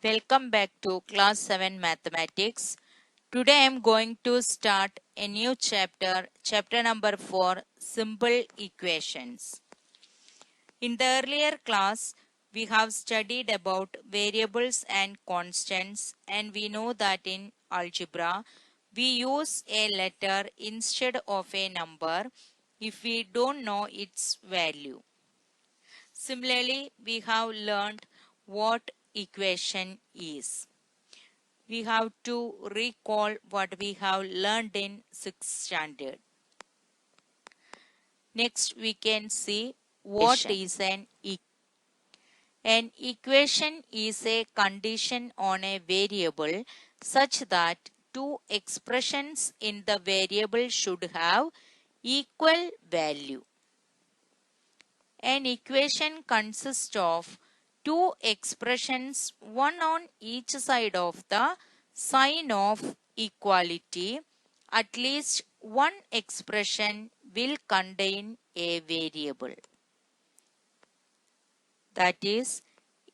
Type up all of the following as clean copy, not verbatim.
Welcome back to class 7 mathematics. Today I am going to start a new chapter number 4, simple equations. In the earlier class, we have studied about variables and constants, and we know that in algebra, we use a letter instead of a number if we don't know its value. Similarly, we have learned what equation is. We have to recall what we have learned in 6th standard. Next, we can see what is an equation. An equation is a condition on a variable such that two expressions in the variable should have equal value. An equation consists of two expressions, one on each side of the sign of equality. At least one expression will contain a variable. That is,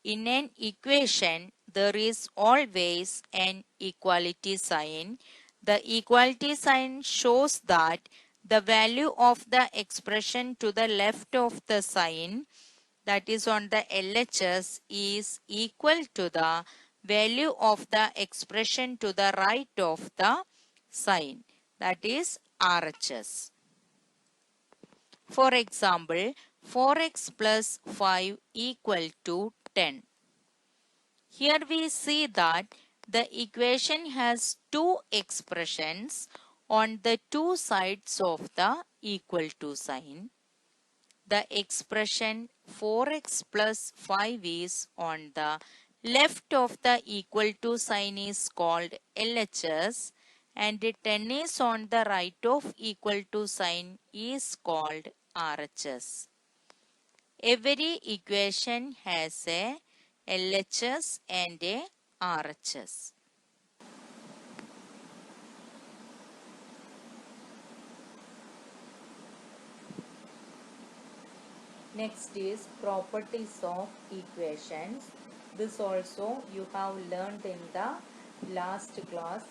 in an equation, there is always an equality sign. The equality sign shows that the value of the expression to the left of the sign, that is on the LHS, is equal to the value of the expression to the right of the sign, that is RHS. For example, 4x plus 5 equal to 10. Here we see that the equation has two expressions on the two sides of the equal to sign. The expression 4x plus 5 is on the left of the equal to sign is called LHS, and 10 is on the right of equal to sign is called RHS. Every equation has a LHS and a RHS. Next is properties of equations. This also you have learned in the last class,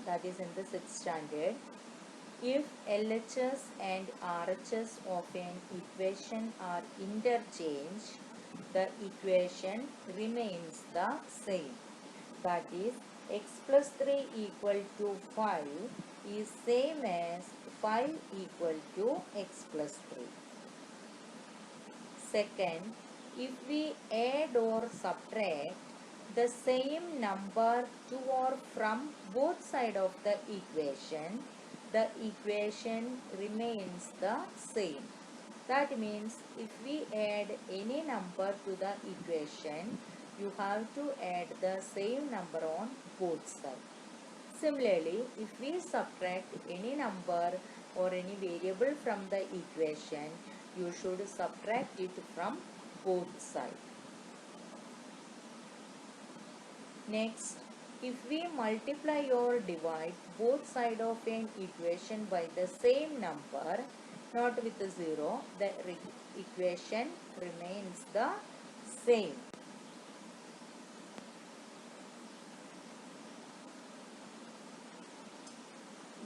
that is in the 6th standard. If LHS and RHS of an equation are interchanged, the equation remains the same. That is, x plus 3 equal to 5 is same as 5 equal to x plus 3. Second, if we add or subtract the same number to or from both sides of the equation remains the same. That means if we add any number to the equation, you have to add the same number on both sides. Similarly, if we subtract any number or any variable from the equation, you should subtract it from both sides. Next, if we multiply or divide both sides of an equation by the same number, not with a 0, the equation remains the same.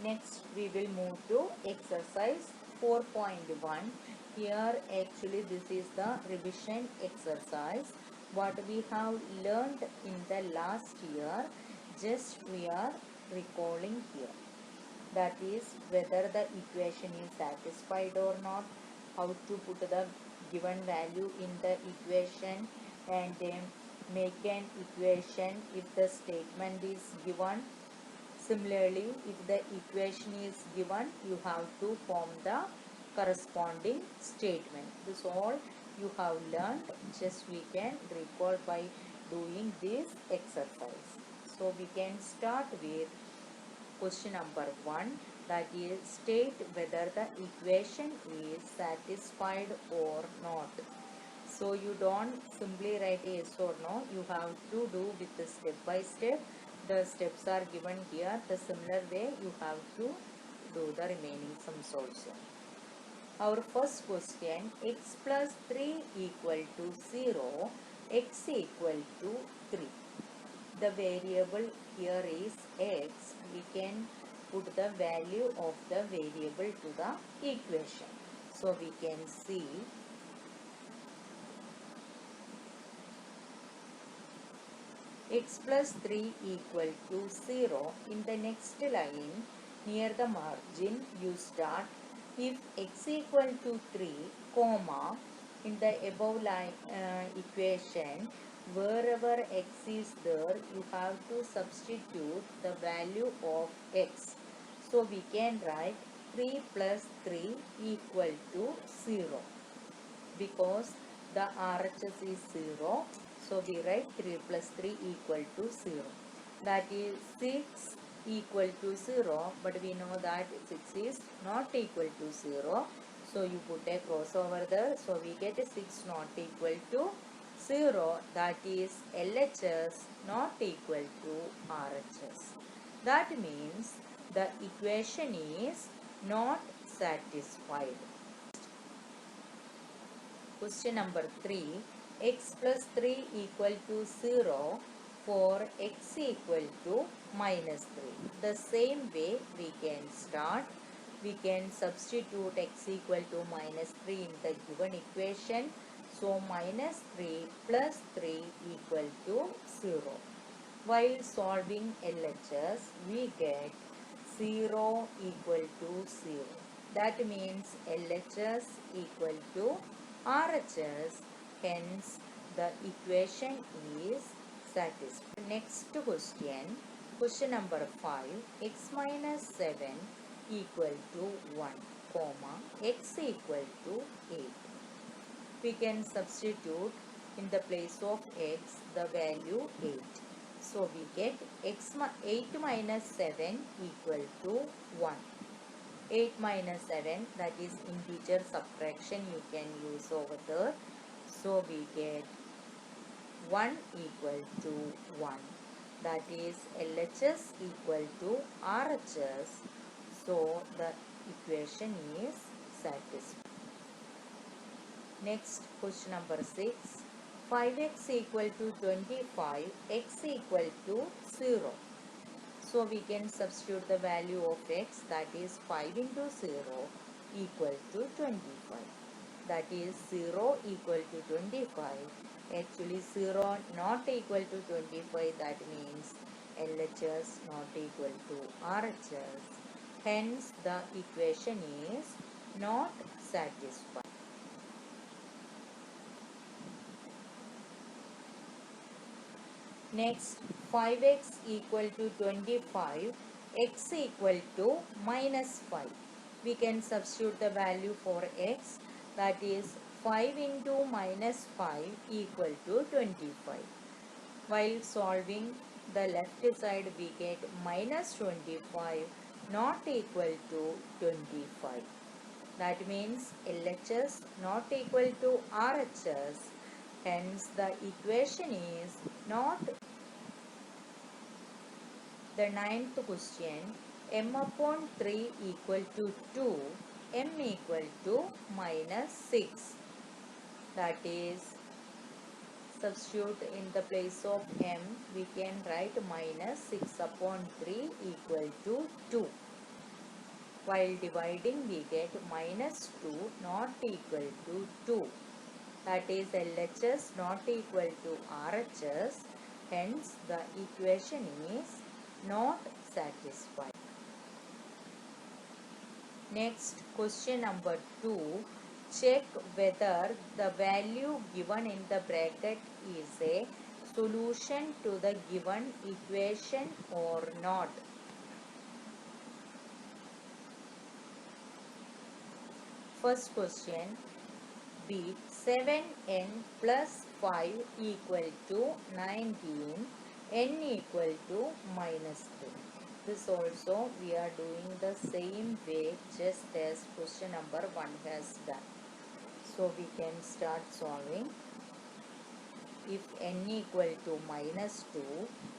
Next, we will move to exercise 4.1. Here actually this is the revision exercise. What we have learned in the last year, just we are recalling here. That is whether the equation is satisfied or not, how to put the given value in the equation, and make an equation if the statement is given. Similarly, if the equation is given, you have to form the corresponding statement. This all you have learned. Just we can recall by doing this exercise. So we can start with question number 1, that is state whether the equation is satisfied or not. So you don't simply write yes or no, you have to do with the step by step. The steps are given here. The similar way you have to do the remaining sums also. Our first question, x plus 3 equal to 0, x equal to 3. the variable here is x, we can put the value of the variable to the equation. So we can see x plus 3 equal to 0. In the next line, near the margin, you start if x equal to 3, comma, in the above line equation, wherever x is there, you have to substitute the value of x. So we can write 3 plus 3 equal to 0 because the RHS is 0. So we write 3 plus 3 equal to 0. That is 6 equal to 0, but we know that 6 is not equal to 0. So you put a crossover there. So we get 6 not equal to 0. That is LHS not equal to RHS. That means the equation is not satisfied. Question number 3. X plus 3 equal to 0 for x equal to minus 3. The same way we can start. We can substitute x equal to minus 3 in the given equation. So minus 3 plus 3 equal to 0. While solving LHS, we get 0 equal to 0. That means LHS equal to RHS. Hence, the equation is satisfied. Next question, question number 5. X minus 7 equal to 1, comma, x equal to 8. We can substitute in the place of x the value 8. So we get 8 minus 7 equal to 1. 8 minus 7, that is integer subtraction, you can use over there. So we get 1 equal to 1. That is LHS equal to RHS. So the equation is satisfied. Next, question number 6. 5x equal to 25, x equal to 0. So we can substitute the value of x, that is 5 into 0 equal to 25. That is 0 equal to 25. Actually 0 not equal to 25, that means LHS not equal to RHS. Hence the equation is not satisfied. Next, 5x equal to 25, x equal to minus 5. We can substitute the value for x, that is 5 into minus 5 equal to 25. While solving the left side, we get minus 25 not equal to 25. That means LHS not equal to RHS. Hence the equation is not. The ninth question, m upon 3 equal to 2, m equal to minus 6. That is, substitute in the place of m, we can write minus 6 upon 3 equal to 2. While dividing, we get minus 2 not equal to 2. That is LHS not equal to RHS. Hence, the equation is not satisfied. Next, question number 2. Check whether the value given in the bracket is a solution to the given equation or not. First question, be 7n plus 5 equal to 19, n equal to minus 2. This also we are doing the same way just as question number 1 has done. So we can start solving. If n equal to minus 2,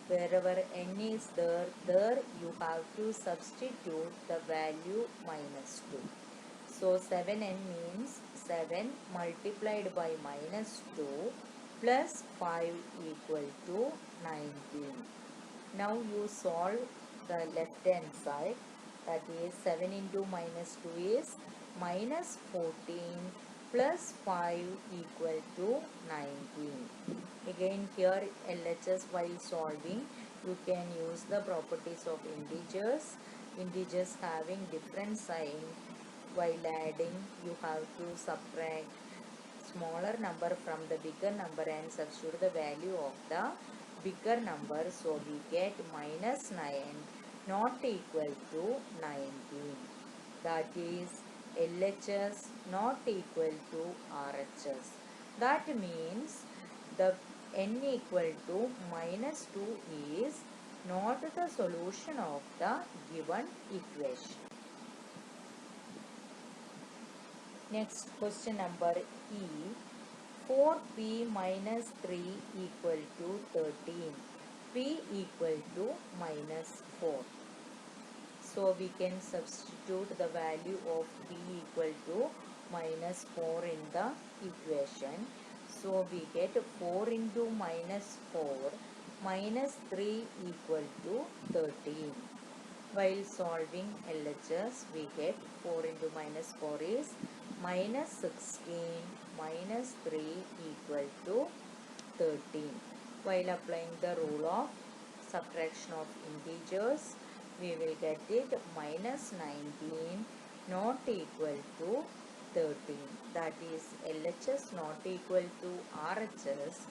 wherever n is there you have to substitute the value minus 2. So 7n means 7 multiplied by minus 2 plus 5 equal to 19. Now you solve the left hand side, that is 7 into minus 2 is minus 14 plus 5 equal to 19. Again here LHS while solving you can use the properties of integers. Integers having different sign, while adding you have to subtract smaller number from the bigger number and substitute the value of the bigger number, so we get minus 9 not equal to 19. That is LHS not equal to RHS. That means the n equal to minus 2 is not the solution of the given equation. Next question number E. 4p minus 3 equal to 13. P equal to minus 4. So we can substitute the value of p equal to minus 4 in the equation. So we get 4 into minus 4 minus 3 equal to 13. While solving LHS, we get 4 into minus 4 is minus 16 minus 3 equal to 13. While applying the rule of subtraction of integers, we will get it minus 19 not equal to 13. That is LHS not equal to RHS.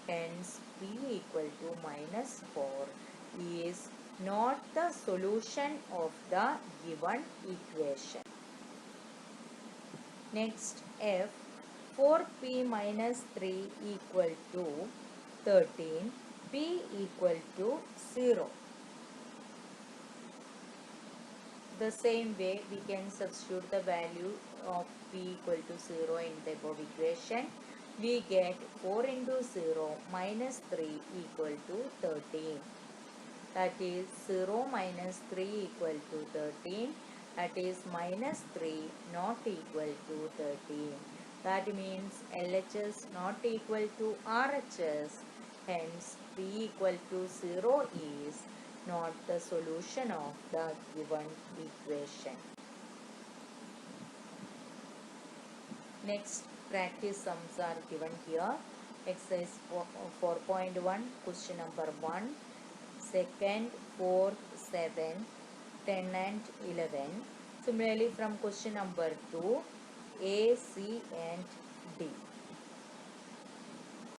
Hence P equal to minus 4 is not the solution of the given equation. Next F. 4p minus 3 equal to 13. P equal to 0. The same way we can substitute the value of p equal to 0 in the above equation. We get 4 into 0 minus 3 equal to 13. That is 0 minus 3 equal to 13. That is minus 3 not equal to 13. That means LHS not equal to RHS. Hence P equal to 0 is not the solution of the given equation. Next practice sums are given here. Exercise 4.1, question number 1, second, 4th, 7th, 10 and 11. Similarly from question number 2, A, C and D.